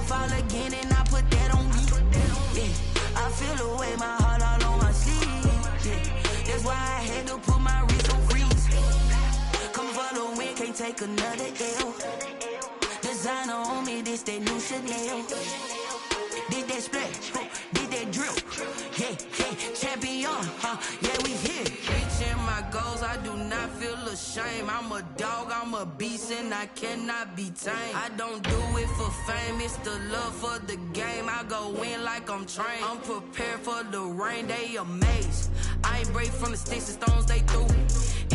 fall again and I put that on me. Yeah, I feel the way, my heart all on my sleeve. Yeah, that's why I had to put my wrist on freeze. Come for the win, can't take another L. Designer on me, this that new Chanel. Did that splash, did that drip. Yeah, champion, yeah, we here. Reaching my goals, I do not feel ashamed. I'm a dog, I'm a beast, and I cannot be tamed. I don't do it for fame, it's the love for the game. I go in like I'm trained. I'm prepared for the rain, they amazed. I ain't break from the sticks and stones they threw.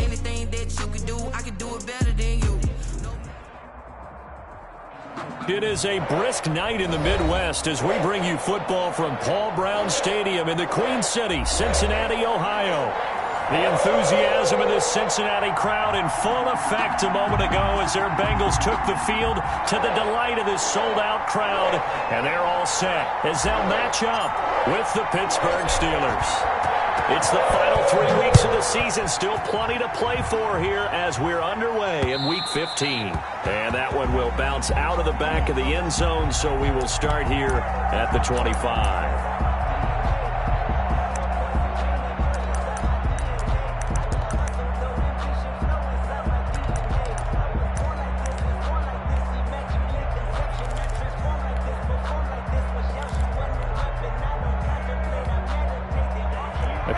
Anything that you can do, I can do it better than you. It is a brisk night in the Midwest as we bring you football from Paul Brown Stadium in the Queen City, Cincinnati, Ohio. The enthusiasm of this Cincinnati crowd in full effect a moment ago as their Bengals took the field to the delight of this sold-out crowd. And they're all set as they'll match up with the Pittsburgh Steelers. It's the final 3 weeks of the season. Still plenty to play for here as we're underway in Week 15. And that one will bounce out of the back of the end zone, so we will start here at the 25.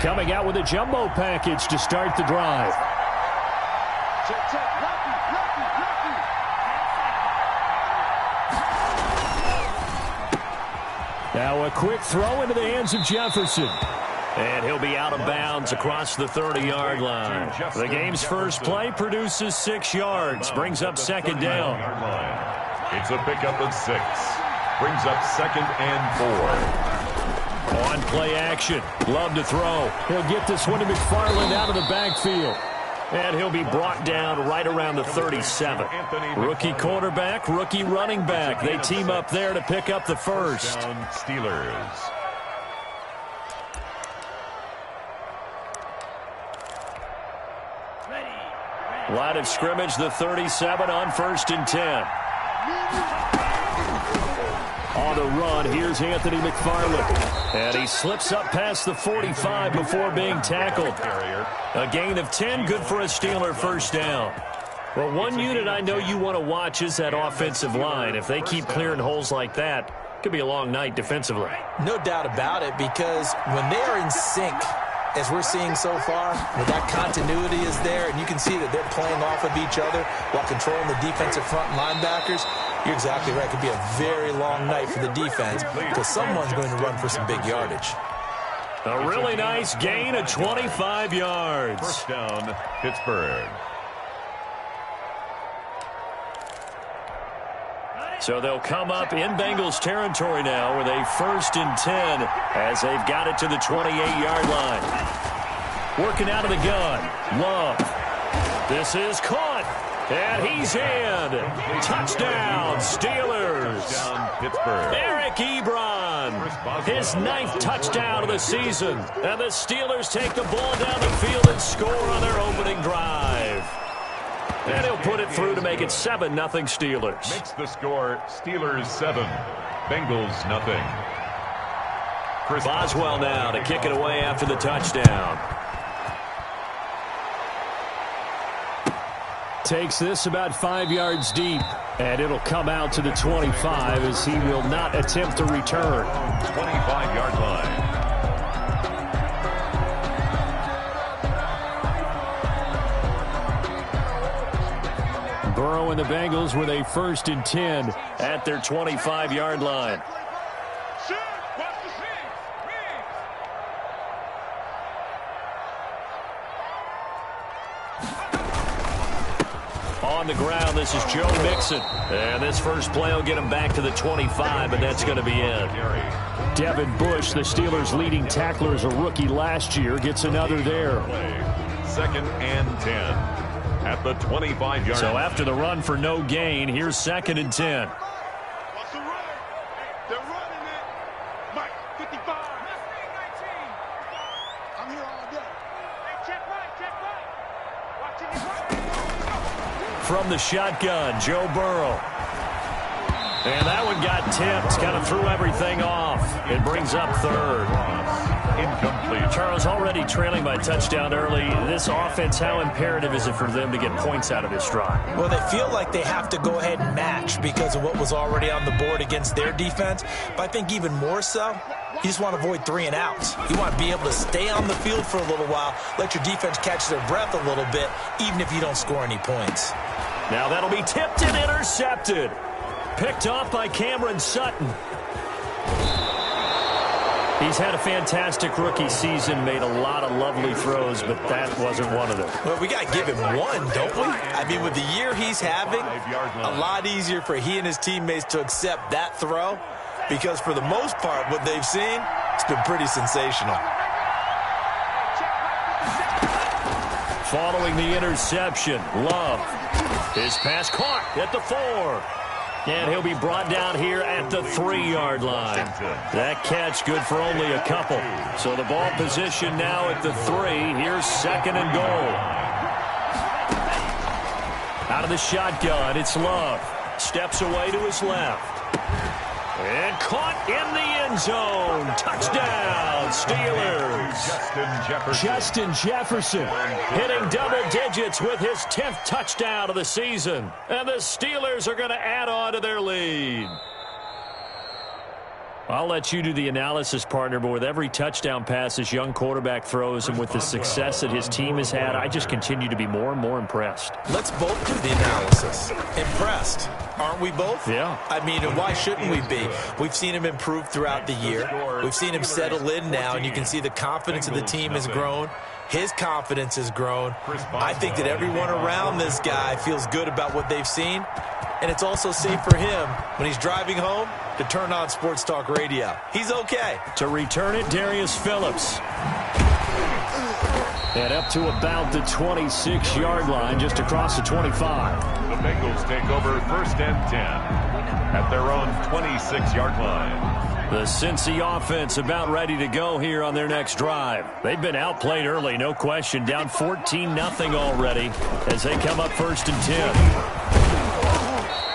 Coming out with a jumbo package to start the drive. Now a quick throw into the hands of Jefferson. And he'll be out of bounds across the 30-yard line. The game's first play produces 6 yards, brings up second down. It's a pickup of 6. Brings up 2nd and 4. On play action. Love to throw. He'll get this one to McFarland out of the backfield. And he'll be brought down right around the 37. Rookie quarterback, rookie running back. They team up there to pick up the first. Steelers. Line of scrimmage, the 37 on 1st and 10. On the run, here's Anthony McFarland. And he slips up past the 45 before being tackled. A gain of 10, good for a Steeler first down. Well, one unit I know you want to watch is that offensive line. If they keep clearing holes like that, it could be a long night defensively. No doubt about it, because when they are in sync, as we're seeing so far, when that continuity is there, and you can see that they're playing off of each other while controlling the defensive front linebackers, you're exactly right. It could be a very long night for the defense because someone's going to run for some big yardage. A really nice gain of 25 yards. First down, Pittsburgh. So they'll come up in Bengals territory now with a 1st and 10 as they've got it to the 28-yard line. Working out of the gun. Love. This is caught. And he's in. Touchdown, Steelers. Touchdown, Pittsburgh. Eric Ebron. His 9th touchdown of the season. And the Steelers take the ball down the field and score on their opening drive. And he'll put it through to make it 7-0 Steelers. Makes the score Steelers 7, Bengals nothing. Boswell now to kick it away after the touchdown. Takes this about 5 yards deep, and it'll come out to the 25 as he will not attempt to return. 25-yard line. Burrow and the Bengals with a 1st and 10 at their 25-yard line. On the ground, this is Joe Mixon. And this first play will get him back to the 25, but that's going to be it. Devin Bush, the Steelers' leading tackler as a rookie last year, gets another there. 2nd and 10 at the 25-yard. So after the run for no gain, here's 2nd and 10. From the shotgun, Joe Burrow. And that one got tipped, kind of threw everything off. It brings up third. Incomplete. Charles, already trailing by touchdown early. This offense, how imperative is it for them to get points out of this drive? Well, they feel like they have to go ahead and match because of what was already on the board against their defense. But I think even more so, you just want to avoid 3 and outs. You want to be able to stay on the field for a little while, let your defense catch their breath a little bit, even if you don't score any points. Now that'll be tipped and intercepted. Picked off by Cameron Sutton. He's had a fantastic rookie season, made a lot of lovely throws, but that wasn't one of them. Well, we got to give him one, don't we? I mean, with the year he's having, a lot easier for he and his teammates to accept that throw because for the most part, what they've seen, it's been pretty sensational. Following the interception, Love. His pass caught at the 4. And he'll be brought down here at the 3-yard line. That catch good for only a couple. So the ball position now at the 3. Here's 2nd and goal. Out of the shotgun, it's Love. Steps away to his left. And caught in the end zone. Touchdown, Steelers. Justin Jefferson hitting double digits with his 10th touchdown of the season. And the Steelers are going to add on to their lead. I'll let you do the analysis, partner, but with every touchdown pass this young quarterback throws and with the success that his team has had, I just continue to be more and more impressed. Let's both do the analysis. Impressed. Aren't we both? Yeah. I mean, and why shouldn't we be? We've seen him improve throughout the year. We've seen him settle in now, and you can see the confidence of the team has grown. His confidence has grown. I think that everyone around this guy feels good about what they've seen. And it's also safe for him when he's driving home to turn on Sports Talk Radio. He's okay. To return it, Darius Phillips. And up to about the 26-yard line, just across the 25. The Bengals take over 1st and 10 at their own 26-yard line. The Cincy offense about ready to go here on their next drive. They've been outplayed early, no question. Down 14-0 already as they come up 1st and 10.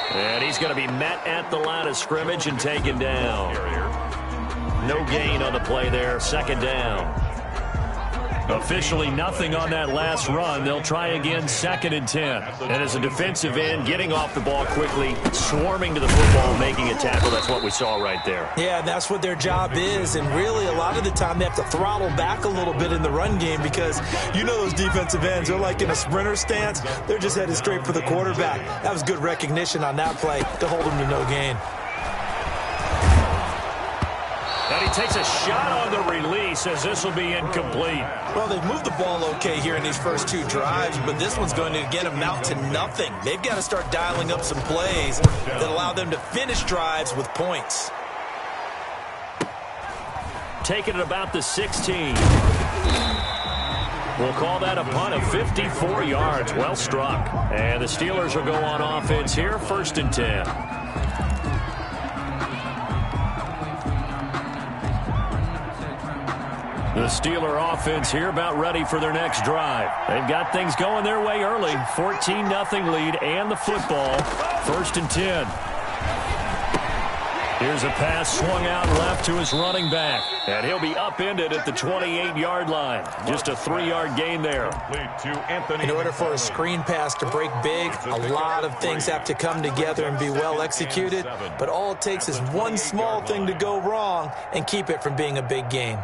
And he's going to be met at the line of scrimmage and taken down. No gain on the play there. 2nd down. Officially nothing on that last run. They'll try again 2nd and 10. And as a defensive end, getting off the ball quickly, swarming to the football, making a tackle. That's what we saw right there. Yeah, and that's what their job is. And really, a lot of the time, they have to throttle back a little bit in the run game because you know those defensive ends, they're like in a sprinter stance. They're just headed straight for the quarterback. That was good recognition on that play to hold him to no gain. And he takes a shot on the release as this will be incomplete. Well, they've moved the ball okay here in these first 2 drives, but this one's going to, again, amount to nothing. They've got to start dialing up some plays that allow them to finish drives with points. Taking it about the 16. We'll call that a punt of 54 yards. Well struck. And the Steelers will go on offense here, 1st and 10. The Steeler offense here about ready for their next drive. They've got things going their way early. 14-0 lead and the football. 1st and 10. Here's a pass swung out left to his running back. And he'll be upended at the 28-yard line. Just a 3-yard gain there. In order for a screen pass to break big, a lot of things have to come together and be well executed. But all it takes is one small thing to go wrong and keep it from being a big gain.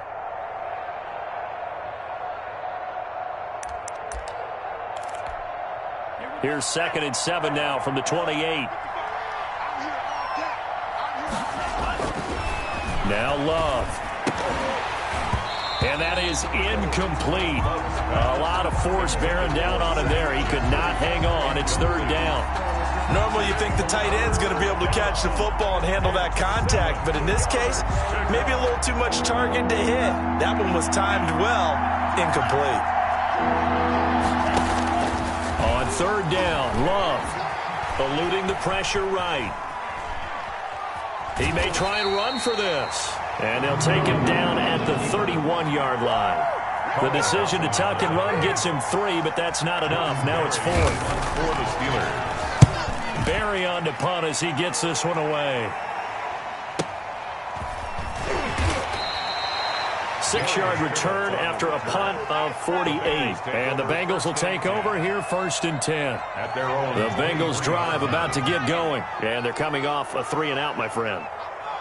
Here's 2nd and 7 now from the 28. Now Love. And that is incomplete. A lot of force bearing down on him there. He could not hang on. It's 3rd down. Normally you think the tight end's going to be able to catch the football and handle that contact, but in this case, maybe a little too much target to hit. That one was timed well, incomplete. On 3rd down, Love eluding the pressure right. He may try and run for this. And they'll take him down at the 31-yard line. The decision to tuck and run gets him 3, but that's not enough. Now it's 4. For the Steelers. Barry on to punt as he gets this one away. 6-yard return after a punt of 48. And the Bengals will take over here 1st and 10. The Bengals drive about to get going. And they're coming off a 3-and-out, my friend.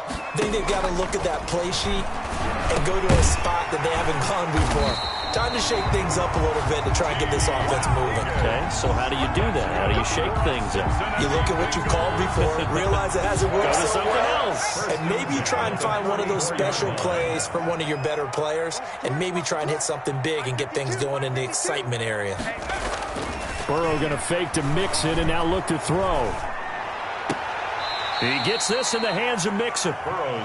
I think they've got to look at that play sheet and go to a spot that they haven't gone before. Time to shake things up a little bit to try and get this offense moving. Okay, so how do you do that? How do you shake things up? You look at what you called before, realize it hasn't worked Go to somewhere something else. And maybe you try and find one of those special plays from one of your better players, and maybe try and hit something big and get things going in the excitement area. Burrow going to fake to Mixon and now look to throw. He gets this in the hands of Mixon.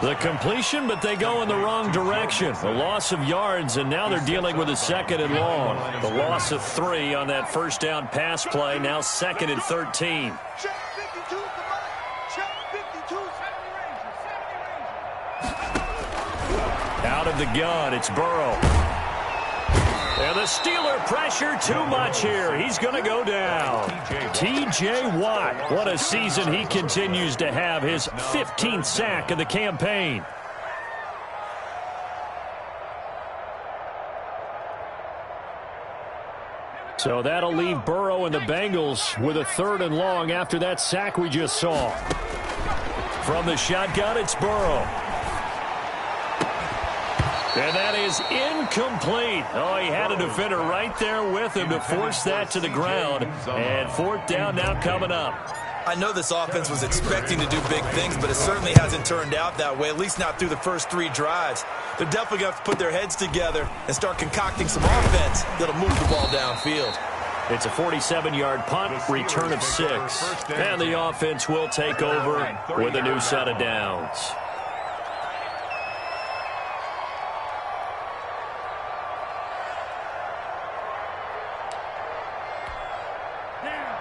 The completion, but they go in the wrong direction. A loss of yards, and now they're dealing with a 2nd and long. The loss of 3 on that first down pass play, now 2nd and 13. Out of the gun, it's Burrow. And the Steeler pressure too much here. He's going to go down. T.J. Watt, what a season he continues to have. His 15th sack of the campaign. So that'll leave Burrow and the Bengals with a 3rd and long after that sack we just saw. From the shotgun, it's Burrow. And that is incomplete. Oh, he had a defender right there with him to force that to the ground. And 4th down now coming up. I know this offense was expecting to do big things, but it certainly hasn't turned out that way, at least not through the first 3 drives. They're definitely going to have to put their heads together and start concocting some offense that'll move the ball downfield. It's a 47-yard punt, return of 6. And the offense will take over with a new set of downs.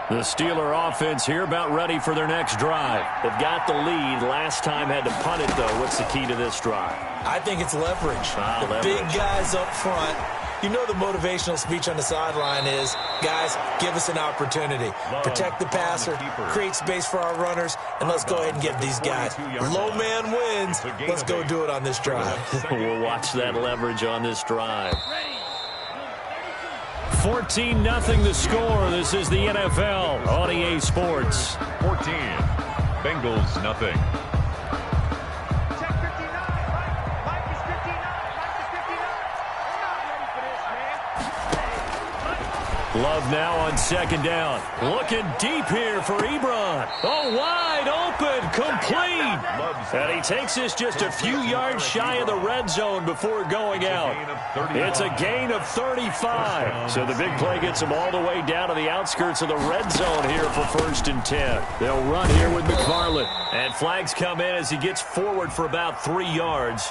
The Steeler offense here about ready for their next drive. They've got the lead. Last time had to punt it, though. What's the key to this drive? I think it's leverage. The big guys up front. You know the motivational speech on the sideline is, guys, give us an opportunity. Protect the passer, create space for our runners, and let's go ahead and get these guys. Low man wins. Let's go do it on this drive. We'll watch that leverage on this drive. 14-0 the score. This is the NFL on EA Sports. 14. Bengals nothing. Love now on 2nd down. Looking deep here for Ebron. Oh, wide open, complete. And he takes this just a few yards shy of the red zone before going out. It's a gain of 35. So the big play gets him all the way down to the outskirts of the red zone here for 1st and 10. They'll run here with McFarland. And flags come in as he gets forward for about 3 yards.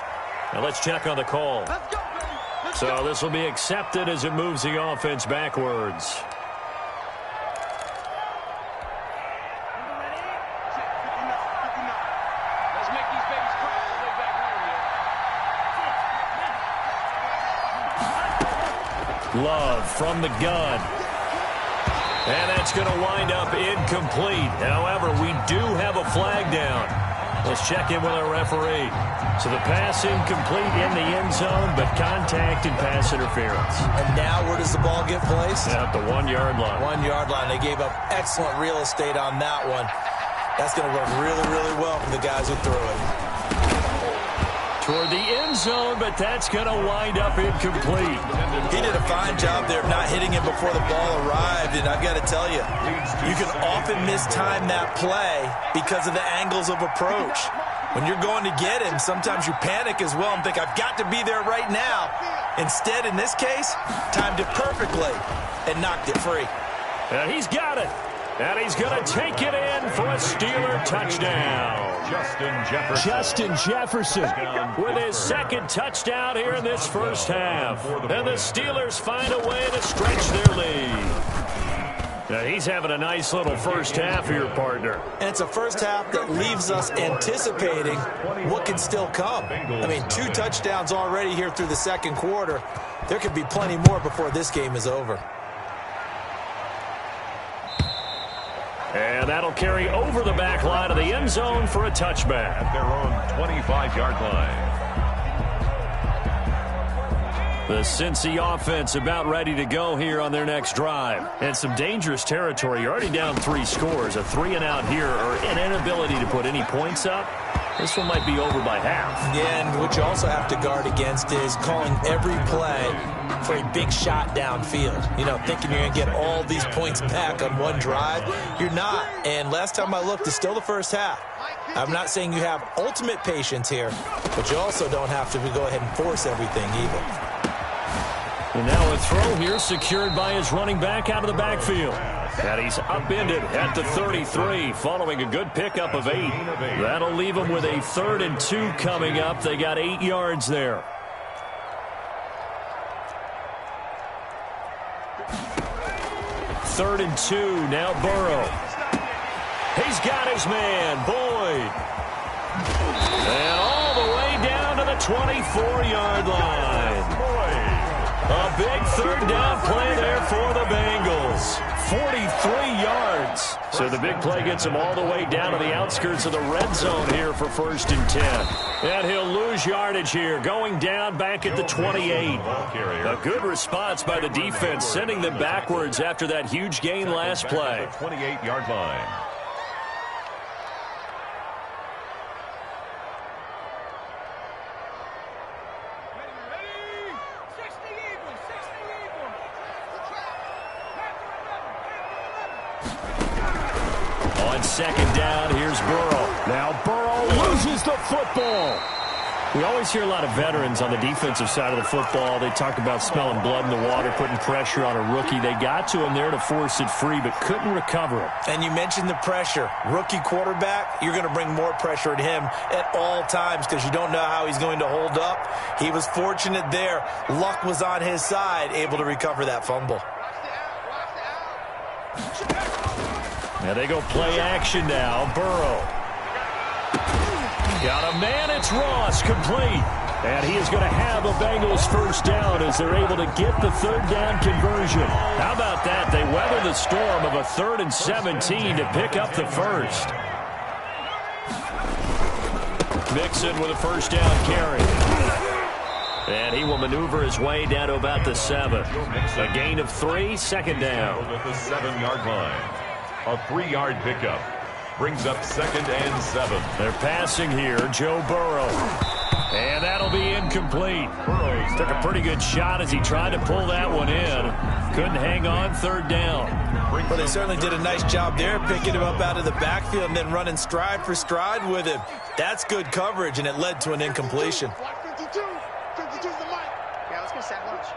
Now let's check on the call. So this will be accepted as it moves the offense backwards. Love from the gun. And that's going to wind up incomplete. However, we do have a flag down. Let's check in with our referee. So the pass incomplete in the end zone, but contact and pass interference. And now where does the ball get placed? At the 1-yard line. 1-yard line. They gave up excellent real estate on that one. That's going to work really, really well for the guys who threw it. Toward the end zone, but that's going to wind up incomplete. He did a fine job there of not hitting him before the ball arrived, and I've got to tell you, you can often mistime that play because of the angles of approach. When you're going to get him, sometimes you panic as well and think, I've got to be there right now. Instead, in this case, timed it perfectly and knocked it free. And he's got it. And he's going to take it in for a Steeler touchdown. Justin Jefferson with his 2nd touchdown here in this first half. And the Steelers find a way to stretch their lead. Now he's having a nice little first half here, partner. And it's a first half that leaves us anticipating what can still come. I mean, 2 touchdowns already here through the 2nd quarter. There could be plenty more before this game is over. And that'll carry over the back line of the end zone for a touchback. At their own 25-yard line. The Cincy offense about ready to go here on their next drive. And some dangerous territory. You're already down 3 scores. A 3-and-out here or an inability to put any points up. This one might be over by half. Yeah, and what you also have to guard against is calling every play for a big shot downfield. You know, thinking you're going to get all these points back on one drive. You're not. And last time I looked, it's still the first half. I'm not saying you have ultimate patience here, but you also don't have to go ahead and force everything either. And now a throw here secured by his running back out of the backfield. And he's upended at the 33 following a good pickup of 8. That'll leave him with a 3rd and 2 coming up. They got 8 yards there. Third and 2, now Burrow. He's got his man, Boyd. And all the way down to the 24-yard line. A big 3rd down play there for the Bengals. 43 yards. So the big play gets him all the way down to the outskirts of the red zone here for 1st and 10. And he'll lose yardage here, going down back at the 28. A good response by the defense, sending them backwards after that huge gain last play. 28-yard line. On 2nd down, here's Burrow. Now Burrow loses the football. We always hear a lot of veterans on the defensive side of the football. They talk about smelling blood in the water, putting pressure on a rookie. They got to him there to force it free, but couldn't recover it. And you mentioned the pressure. Rookie quarterback, you're going to bring more pressure at him at all times because you don't know how he's going to hold up. He was fortunate there. Luck was on his side, able to recover that fumble. Now they go play action now. Burrow. Got a man, it's Ross, complete. And he is going to have a Bengals 1st down as they're able to get the 3rd down conversion. How about that? They weather the storm of a 3rd and 17 to pick up the 1st. Mixon with a 1st down carry. And he will maneuver his way down to about the 7. A gain of 3, 2nd down. At the 7-yard line. A 3-yard pickup. Brings up 2nd and 7. They're passing here, Joe Burrow. And that'll be incomplete. Burrow took a pretty good shot as he tried to pull that one in. Couldn't hang on, 3rd down. Well, they certainly did a nice job there, picking him up out of the backfield and then running stride for stride with him. That's good coverage, and it led to an incompletion. 52. 52's the mic. Yeah, let's go set lunch.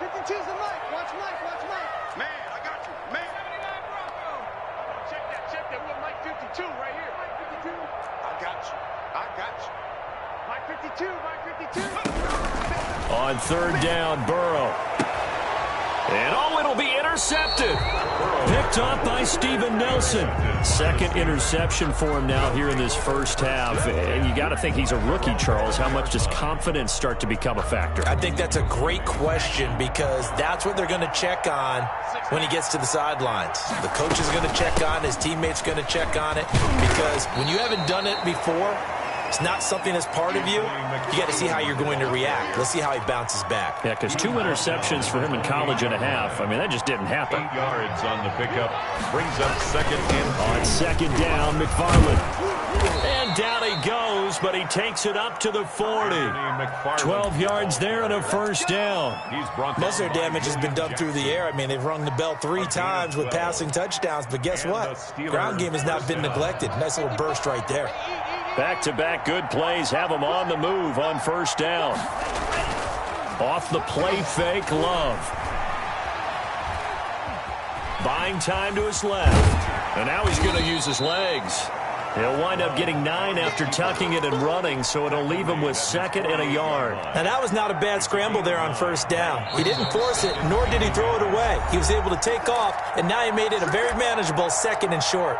52's the mic. Watch Mike. Watch Mike. Man, I got you. Man. 79 Bronco. Check that. Check that. We're Mike 52 right here. Mike 52. I got you. I got you. Mike 52. Mike 52. On 3rd down, Burrow. And it'll be intercepted. Picked off by Steven Nelson. 2nd interception for him now here in this 1st half. And you got to think he's a rookie, Charles. How much does confidence start to become a factor? I think that's a great question because that's what they're going to check on when he gets to the sidelines. The coach is going to check on, his teammates going to check on it because when you haven't done it before, it's not something that's part of you. You got to see how you're going to react. Let's see how he bounces back. Yeah, because 2 interceptions for him in college and a half. I mean, that just didn't happen. 8 yards on the pickup. Brings up 2nd and 2. On 2nd down, McFarland. And down he goes, but he takes it up to the 40. 12 yards there and a 1st down. Most of their damage has been done through the air. I mean, they've rung the bell 3 times with passing touchdowns, but guess what? Ground game has not been neglected. Nice little burst right there. Back-to-back good plays have him on the move on 1st down. Off the play fake, Love. Buying time to his left. And now he's going to use his legs. He'll wind up getting 9 after tucking it and running, so it'll leave him with 2nd and a yard. And that was not a bad scramble there on 1st down. He didn't force it, nor did he throw it away. He was able to take off, and now he made it a very manageable 2nd and short.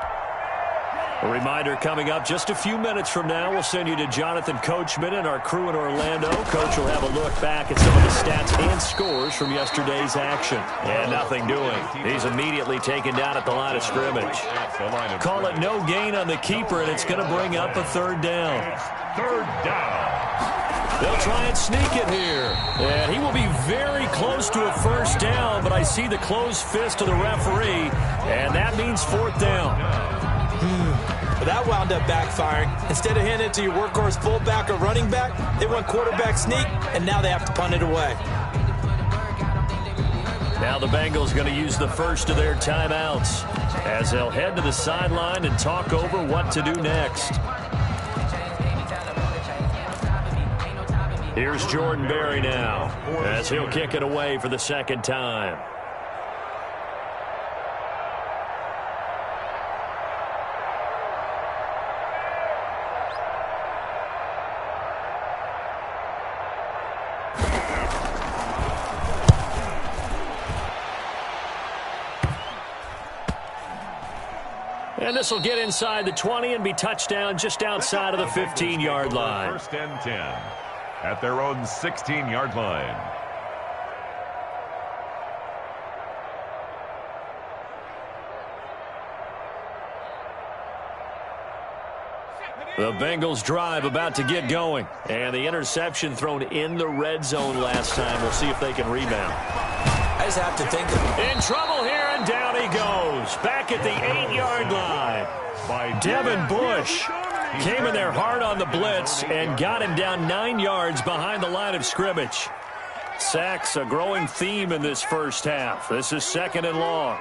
A reminder coming up just a few minutes from now. We'll send you to Jonathan Coachman and our crew in Orlando. Coach will have a look back at some of the stats and scores from yesterday's action. And nothing doing. He's immediately taken down at the line of scrimmage. Call it no gain on the keeper, and it's going to bring up a third down. Third down. They'll try and sneak it here. And he will be very close to a first down, but I see the closed fist of the referee, and that means fourth down. But that wound up backfiring. Instead of handing it to your workhorse fullback or running back, they went quarterback sneak, and now they have to punt it away. Now the Bengals going to use the first of their timeouts as they'll head to the sideline and talk over what to do next. Here's Jordan Berry now as he'll kick it away for the second time. And this will get inside the 20 and be touchdown just outside of the 15-yard line. First and 10 at their own 16-yard line. The Bengals drive about to get going. And the interception thrown in the red zone last time. We'll see if they can rebound. I just have to think in trouble here, and down he goes. Back at the 8-yard line. By Devin Bush. Came in there hard on the blitz and got him down 9 yards behind the line of scrimmage. Sacks a growing theme in this first half. This is second and long.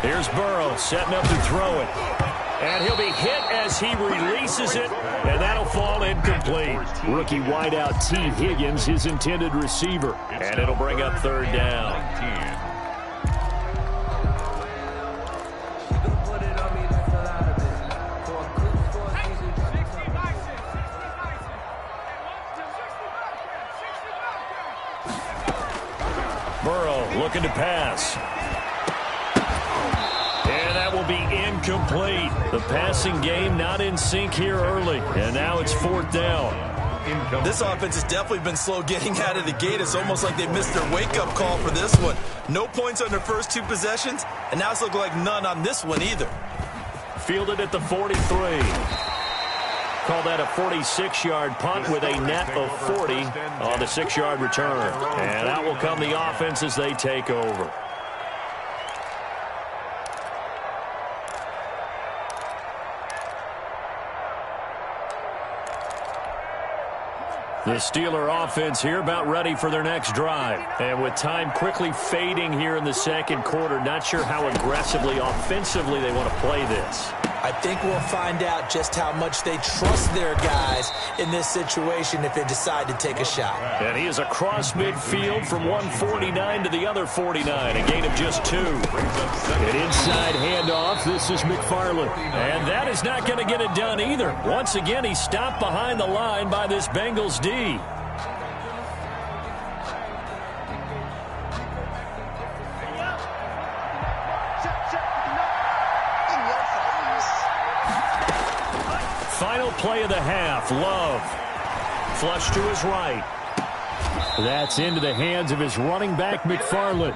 Here's Burrow setting up to throw it. And he'll be hit as he releases it, and that'll fall incomplete. Rookie wideout T. Higgins, his intended receiver. And it'll bring up third down. Burrow looking to pass. Be incomplete. The passing game not in sync here early, and now it's fourth down. This offense has definitely been slow getting out of the gate. It's almost like they missed their wake-up call for this one. No points on their first two possessions, and now it's looking like none on this one either. Fielded at the 43. Call that a 46-yard punt with a net of 40 on the 6-yard return. And out will come the offense as they take over. The Steeler offense here about ready for their next drive. And with time quickly fading here in the second quarter, not sure how aggressively, offensively they want to play this. I think we'll find out just how much they trust their guys in this situation if they decide to take a shot. And he is across midfield from 149 to the other 49, a gain of just 2. An inside handoff. This is McFarland. And that is not going to get it done either. Once again, he's stopped behind the line by this Bengals D. Final play of the half. Love. Flush to his right. That's into the hands of his running back, McFarland.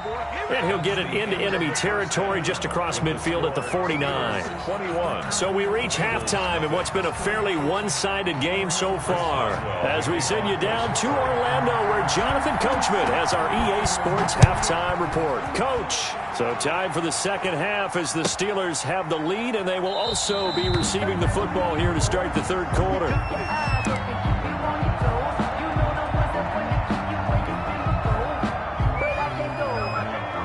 And he'll get it into enemy territory just across midfield at the 49. 21. So we reach halftime in what's been a fairly one-sided game so far. As we send you down to Orlando, where Jonathan Coachman has our EA Sports halftime report. Coach, so time for the second half as the Steelers have the lead, and they will also be receiving the football here to start the third quarter.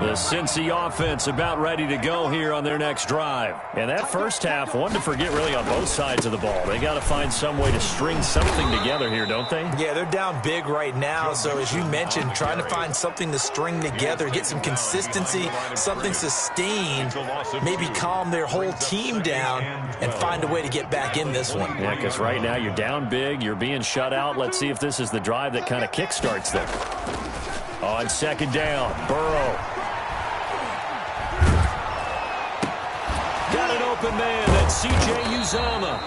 The Cincy offense about ready to go here on their next drive. And that first half, one to forget really on both sides of the ball. They got to find some way to string something together here, don't they? Yeah, they're down big right now. So as you mentioned, trying to find something to string together, get some consistency, something sustained, maybe calm their whole team down and find a way to get back in this one. Yeah, because right now you're down big, you're being shut out. Let's see if this is the drive that kind of kickstarts them. On second down, Burrow. It's C.J. Uzomah.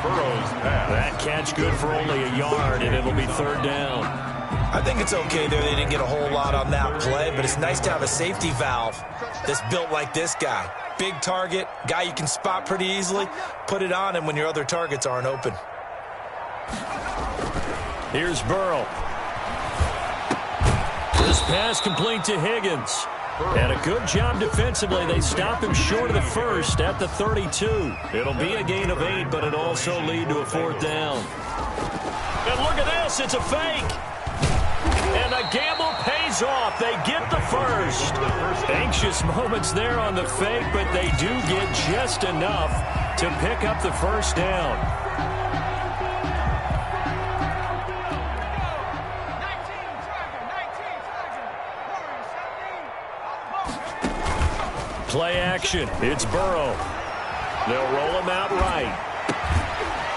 Burrow's pass. That catch good for only a yard, and it'll be third down. I think it's okay there. They didn't get a whole lot on that play, but it's nice to have a safety valve that's built like this guy. Big target, guy you can spot pretty easily. Put it on him when your other targets aren't open. Here's Burrow. This pass complete to Higgins. And a good job defensively. They stop him short of the first at the 32. It'll be a gain of 8, but it'll also lead to a fourth down. And look at this. It's a fake. And the gamble pays off. They get the first. Anxious moments there on the fake, but they do get just enough to pick up the first down. Play action. It's Burrow. They'll roll him out right.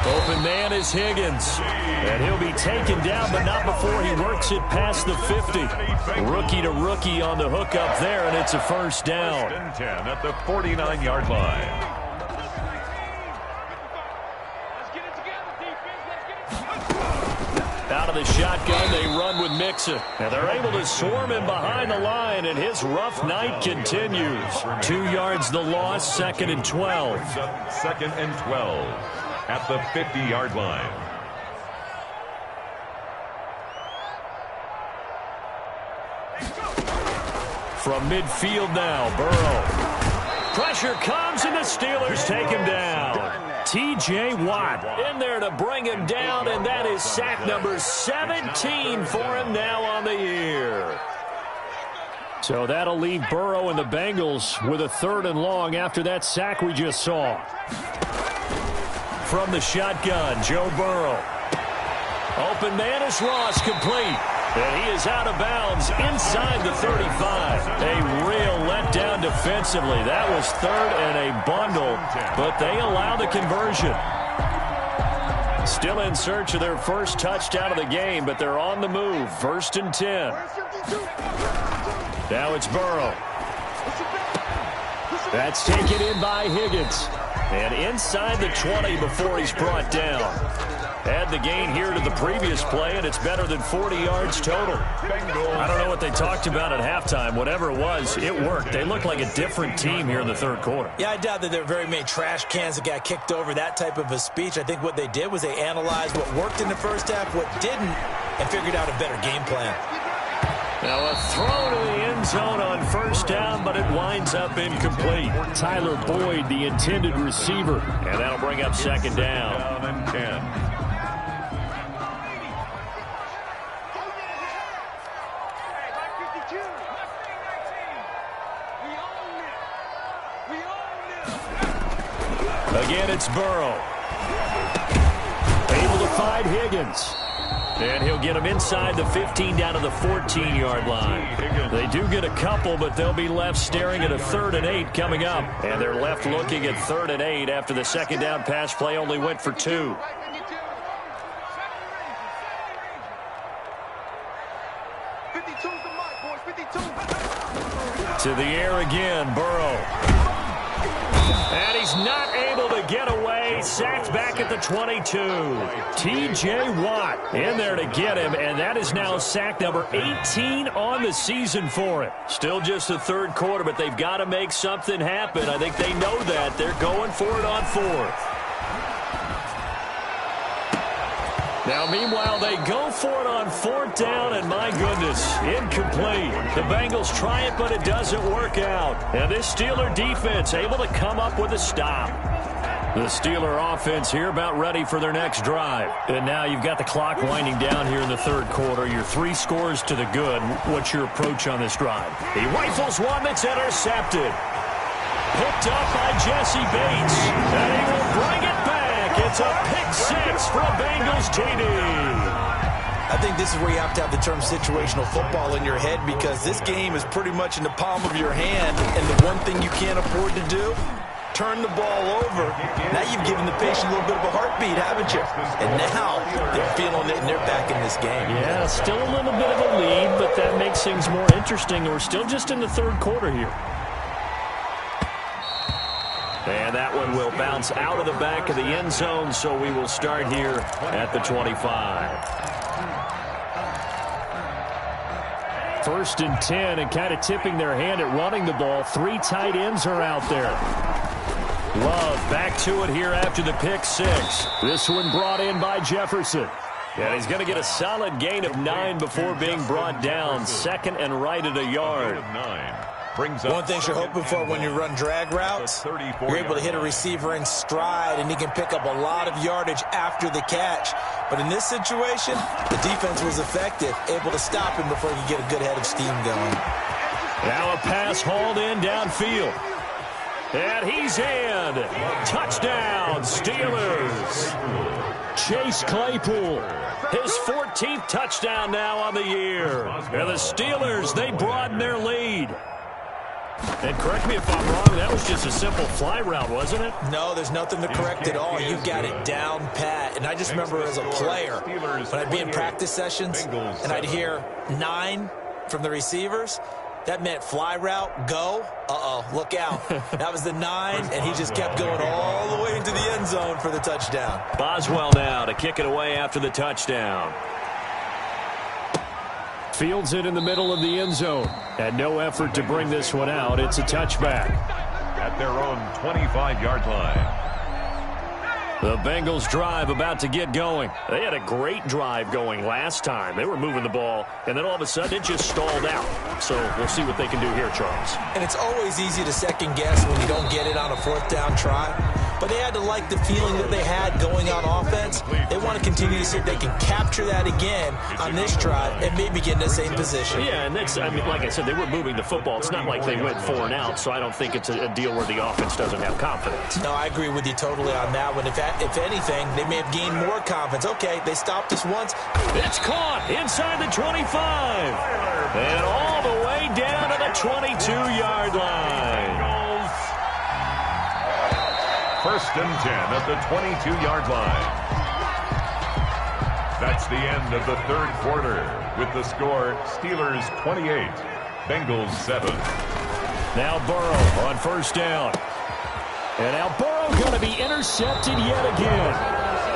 Open man is Higgins. And he'll be taken down, but not before he works it past the 50. Rookie to rookie on the hook up there, and it's a first down. First and 10 at the 49-yard line. Out of the shotgun, they run with Mixon. And they're able to swarm him behind the line, and his rough night continues. 2 yards the loss, second and 12. Second and 12 at the 50-yard line. From midfield now, Burrow. Pressure comes, and the Steelers take him down. T.J. Watt in there to bring him down, and that is sack number 17 for him now on the year. So that'll leave Burrow and the Bengals with a third and long after that sack we just saw. From the shotgun, Joe Burrow. Open man is Ross, complete. And he is out of bounds inside the 35. A real letdown defensively. That was third and a bundle, but they allow the conversion. Still in search of their first touchdown of the game, but they're on the move. First and 10. Now it's Burrow. That's taken in by Higgins. And inside the 20 before he's brought down. Add the gain here to the previous play, and it's better than 40 yards total. I don't know what they talked about at halftime. Whatever it was, it worked. They looked like a different team here in the third quarter. Yeah, I doubt that there were very many trash cans that got kicked over, that type of a speech. I think what they did was they analyzed what worked in the first half, what didn't, and figured out a better game plan. Now a throw to the end zone on first down, but it winds up incomplete. Tyler Boyd, the intended receiver, and that'll bring up second down. Down and 10. Again, it's Burrow. Able to find Higgins. And he'll get him inside the 15 down to the 14-yard line. They do get a couple, but they'll be left staring at a 3rd and 8 coming up. And they're left looking at 3rd and 8 after the second down pass play only went for 2. To the air again, Burrow. And he's not able to get away. Sacked back at the 22. T.J. Watt in there to get him, and that is now sack number 18 on the season for him. Still just the third quarter, but they've got to make something happen. I think they know that. They're going for it on fourth. Now, meanwhile, they go for it on fourth down, and my goodness, incomplete. The Bengals try it, but it doesn't work out. And this Steeler defense able to come up with a stop. The Steeler offense here about ready for their next drive. And now you've got the clock winding down here in the third quarter. Your 3 scores to the good. What's your approach on this drive? He rifles one that's intercepted. Picked up by Jesse Bates. And he will bring it back. It's a pick 6 from Bengals TD. I think this is where you have to have the term situational football in your head, because this game is pretty much in the palm of your hand, and the one thing you can't afford to do, turn the ball over. Now you've given the patient a little bit of a heartbeat, haven't you? And now they're feeling it, and they're back in this game. Yeah, still a little bit of a lead, but that makes things more interesting. We're still just in the third quarter here. And that one will bounce out of the back of the end zone, so we will start here at the 25. 1st and 10, and kind of tipping their hand at running the ball. 3 tight ends are out there. Love back to it here after the pick 6. This one brought in by Jefferson. And he's going to get a solid gain of 9 before being brought down. 2nd and right at a yard. One thing you're hoping for when you run drag routes, you're able to hit a receiver in stride, and he can pick up a lot of yardage after the catch. But in this situation, the defense was effective, able to stop him before he could get a good head of steam going. Now a pass hauled in downfield. And he's in. Touchdown, Steelers. Chase Claypool, his 14th touchdown now on the year. And the Steelers, they broaden their lead. And correct me if I'm wrong, that was just a simple fly route, wasn't it? No, there's nothing to correct at all. You got it down pat. And I just remember as a player, when I'd be in practice sessions and I'd hear 9 from the receivers, that meant fly route, go. Uh-oh, look out. That was the 9, and he just kept going all the way into the end zone for the touchdown. Boswell now to kick it away after the touchdown. Fields it in the middle of the end zone. And no effort to bring this one out. It's a touchback. At their own 25-yard line. The Bengals drive about to get going. They had a great drive going last time. They were moving the ball, and then all of a sudden it just stalled out. So we'll see what they can do here, Charles. And it's always easy to second guess when you don't get it on a 4th down try. But they had to like the feeling that they had going on offense. They want to continue to see if they can capture that again on this drive and maybe get in the same position. Yeah, and that's, I mean, like I said, they were moving the football. It's not like they went 4 and out, so I don't think it's a deal where the offense doesn't have confidence. No, I agree with you totally on that one. If anything, they may have gained more confidence. Okay, they stopped us once. It's caught inside the 25. And all the way down to the 22-yard line. 1st and 10 at the 22-yard line. That's the end of the 3rd quarter with the score Steelers 28, Bengals 7. Now Burrow on 1st down. And now Burrow going to be intercepted yet again.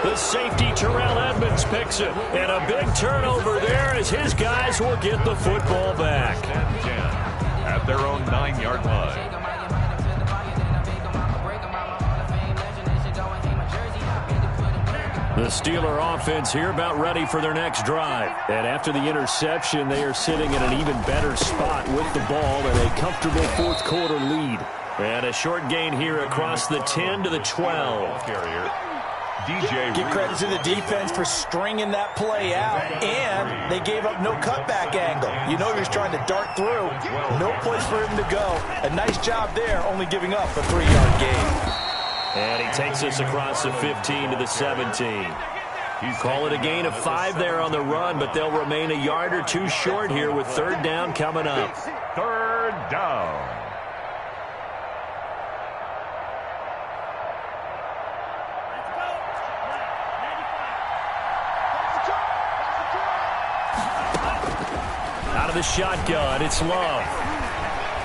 The safety Terrell Edmonds picks it. And a big turnover there as his guys will get the football back. 10 at their own 9-yard line. The Steeler offense here about ready for their next drive. And after the interception, they are sitting in an even better spot with the ball and a comfortable 4th quarter lead. And a short gain here across the 10 to the 12. Give credit to the defense for stringing that play out. And they gave up no cutback angle. You know you're trying to dart through. No place for him to go. A nice job there, only giving up a 3-yard gain. And he takes us across the 15 to the 17. Call it a gain of 5 there on the run, but they'll remain a yard or 2 short here with 3rd down coming up. 3rd down. Out of the shotgun, it's Love.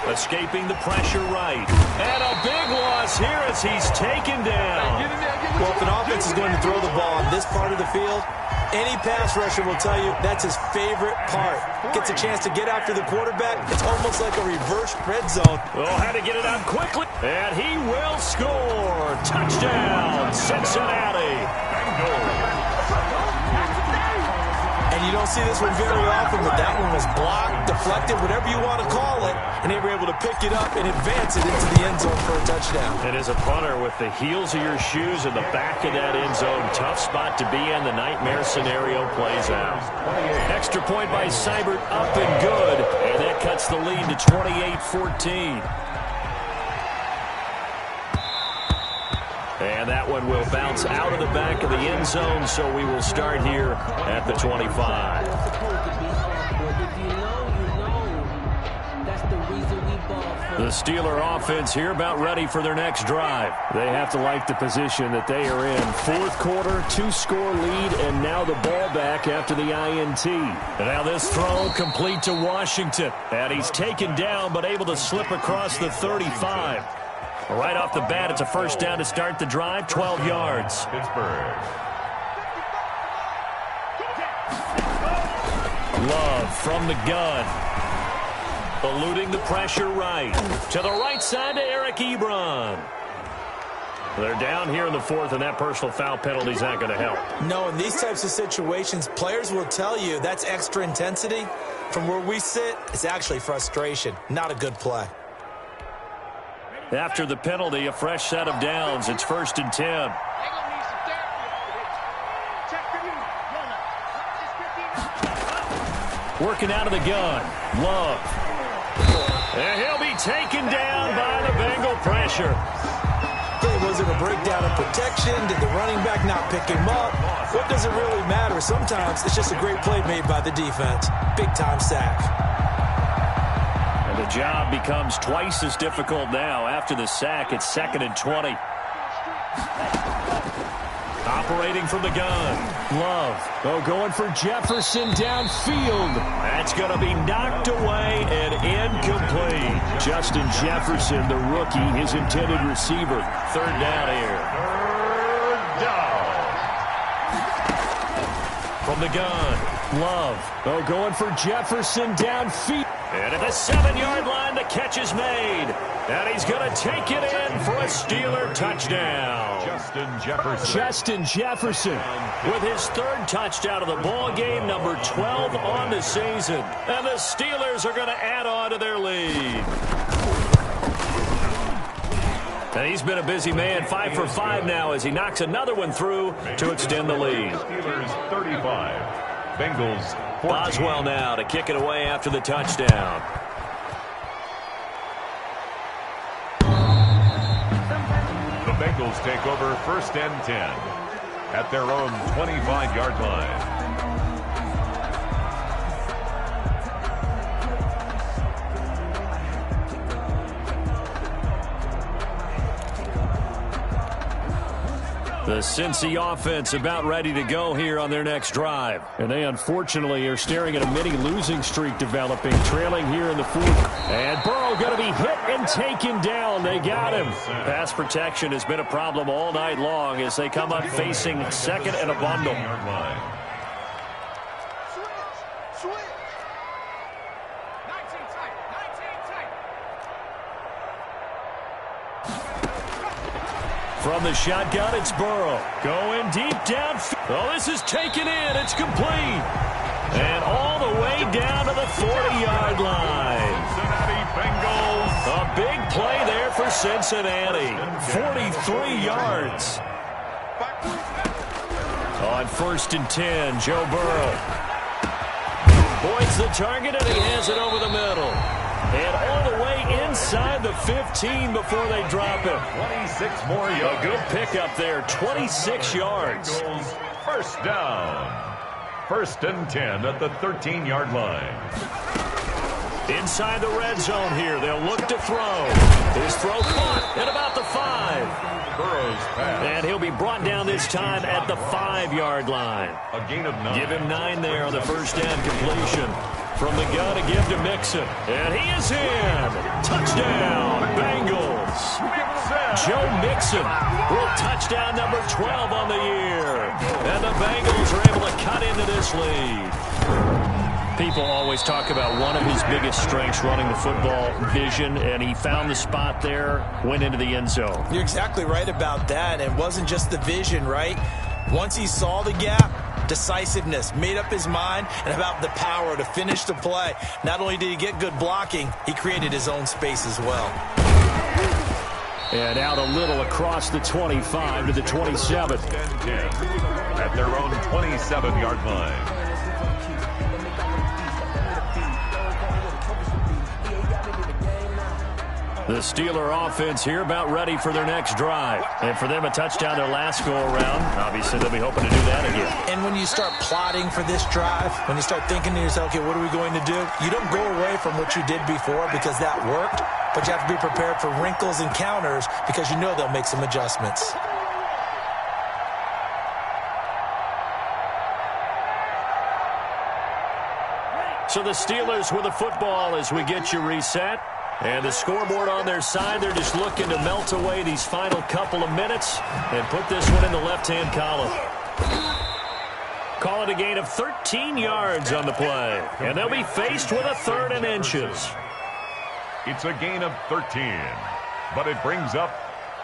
Escaping the pressure right. And a big loss here as he's taken down. Well, if an offense is going to throw the ball on this part of the field, any pass rusher will tell you that's his favorite part. Gets a chance to get after the quarterback. It's almost like a reverse red zone. Oh, had to get it out quickly. And he will score. Touchdown, Cincinnati. And you don't see this one very often, but that one was blocked, deflected, whatever you want to call it, and they were able to pick it up and advance it into the end zone for a touchdown. It is a punter with the heels of your shoes in the back of that end zone. Tough spot to be in. The nightmare scenario plays out. Extra point by Seibert, up and good, and that cuts the lead to 28-14. And that one will bounce out of the back of the end zone, so we will start here at the 25. The Steeler offense here about ready for their next drive. They have to like the position that they are in. 4th quarter, 2-score lead, and now the ball back after the INT. And now this throw complete to Washington. And he's taken down but able to slip across the 35. Right off the bat, it's a first down to start the drive, 12 yards. Pittsburgh. Love from the gun. Eluding the pressure right. To the right side to Eric Ebron. They're down here in the fourth, and that personal foul penalty is not going to help. No, in these types of situations, players will tell you that's extra intensity. From where we sit, it's actually frustration. Not a good play. After the penalty, a fresh set of downs. It's 1st and 10. Working out of the gun. Love. And he'll be taken down by the Bengal pressure. Was it a breakdown in protection? Did the running back not pick him up? What does it really matter? Sometimes it's just a great play made by the defense. Big-time sack. And the job becomes twice as difficult now. After the sack, it's 2nd and 20. Operating from the gun. Love. Oh, going for Jefferson downfield. That's going to be knocked away and incomplete. Justin Jefferson, the rookie, his intended receiver. 3rd down here. 3rd down. From the gun. Love. Oh, going for Jefferson downfield. And at the 7-yard line, the catch is made. And he's going to take it in for a Steeler touchdown. Justin Jefferson with his 3rd touchdown of the ball game, number 12 on the season. And the Steelers are going to add on to their lead. And he's been a busy man, 5 for 5 now as he knocks another one through to extend the lead. Steelers 35, Bengals 14. Boswell now to kick it away after the touchdown. The Bengals take over 1st and 10 at their own 25-yard line. The Cincy offense about ready to go here on their next drive. And they unfortunately are staring at a mini losing streak developing, trailing here in the 4th. And Burrow going to be hit and taken down. They got him. Pass protection has been a problem all night long as they come up facing 2nd and a bundle. From the shotgun, it's Burrow. Going deep down. Oh, this is taken in. It's complete. And all the way down to the 40-yard line. Cincinnati Bengals. A big play there for Cincinnati. 43 yards. On 1st and 10, Joe Burrow. Voids the target, and he has it over the middle. And all the way inside the 15 before they drop him. 26 more yards. A good pickup there, 26 yards. 1st down. 1st and 10 at the 13-yard line. Inside the red zone here, they'll look to throw. His throw caught at about the 5. Burrow's pass. And he'll be brought down this time at the 5-yard line. A gain of 9. Give him 9 there on the 1st down completion. From the gun to give to Mixon. And he is in. Touchdown, Bengals. Joe Mixon with touchdown number 12 on the year. And the Bengals are able to cut into this lead. People always talk about one of his biggest strengths running the football, vision, and he found the spot there, went into the end zone. You're exactly right about that. It wasn't just the vision, right? Once he saw the gap, decisiveness, made up his mind, and about the power to finish the play. Not only did he get good blocking, he created his own space as well. And out a little across the 25 to the 27. At their own 27-yard line. The Steeler offense here about ready for their next drive. And for them, a touchdown their last go-around. Obviously, they'll be hoping to do that again. And when you start plotting for this drive, when you start thinking to yourself, okay, what are we going to do? You don't go away from what you did before because that worked, but you have to be prepared for wrinkles and counters because you know they'll make some adjustments. So the Steelers with the football as we get you reset. And the scoreboard on their side, they're just looking to melt away these final couple of minutes and put this one in the left-hand column. Call it a gain of 13 yards on the play. And they'll be faced with a 3rd and inches. It's a gain of 13, but it brings up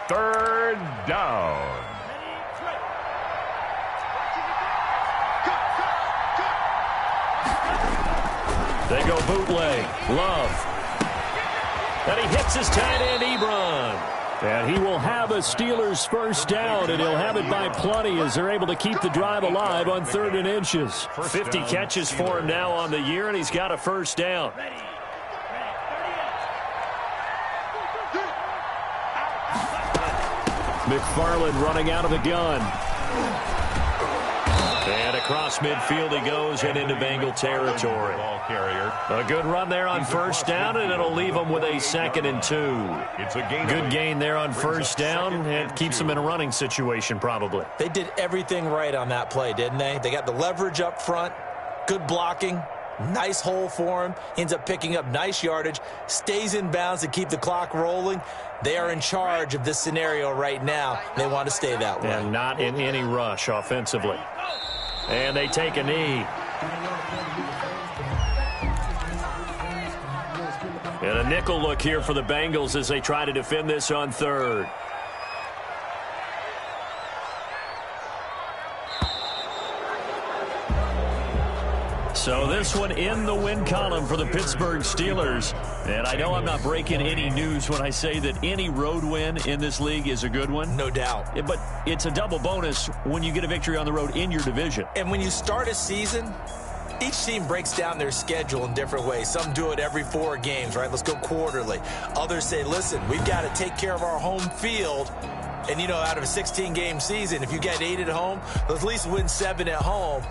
3rd down. They go bootleg. Love. And he hits his tight end, Ebron. And he will have a Steelers first down, and he'll have it by plenty as they're able to keep the drive alive on 3rd and inches. 50 catches for him now on the year, and he's got a first down. McFarland running out of the gun. And across midfield he goes and into Bengal territory. A good run there on first down, and it'll leave him with a 2nd and 2. It's a gain. Good gain there on first down, and keeps him in a running situation probably. They did everything right on that play, didn't they? They got the leverage up front, good blocking, nice hole for him, ends up picking up nice yardage, stays in bounds to keep the clock rolling. They are in charge of this scenario right now. They want to stay that way. And not in any rush offensively. And they take a knee. And a nickel look here for the Bengals as they try to defend this on 3rd. So this one in the win column for the Pittsburgh Steelers. And I know I'm not breaking any news when I say that any road win in this league is a good one. No doubt. But it's a double bonus when you get a victory on the road in your division. And when you start a season, each team breaks down their schedule in different ways. Some do it every 4 games, right? Let's go quarterly. Others say, listen, we've got to take care of our home field. And, you know, out of a 16-game season, if you get 8 at home, let's at least win 7 at home.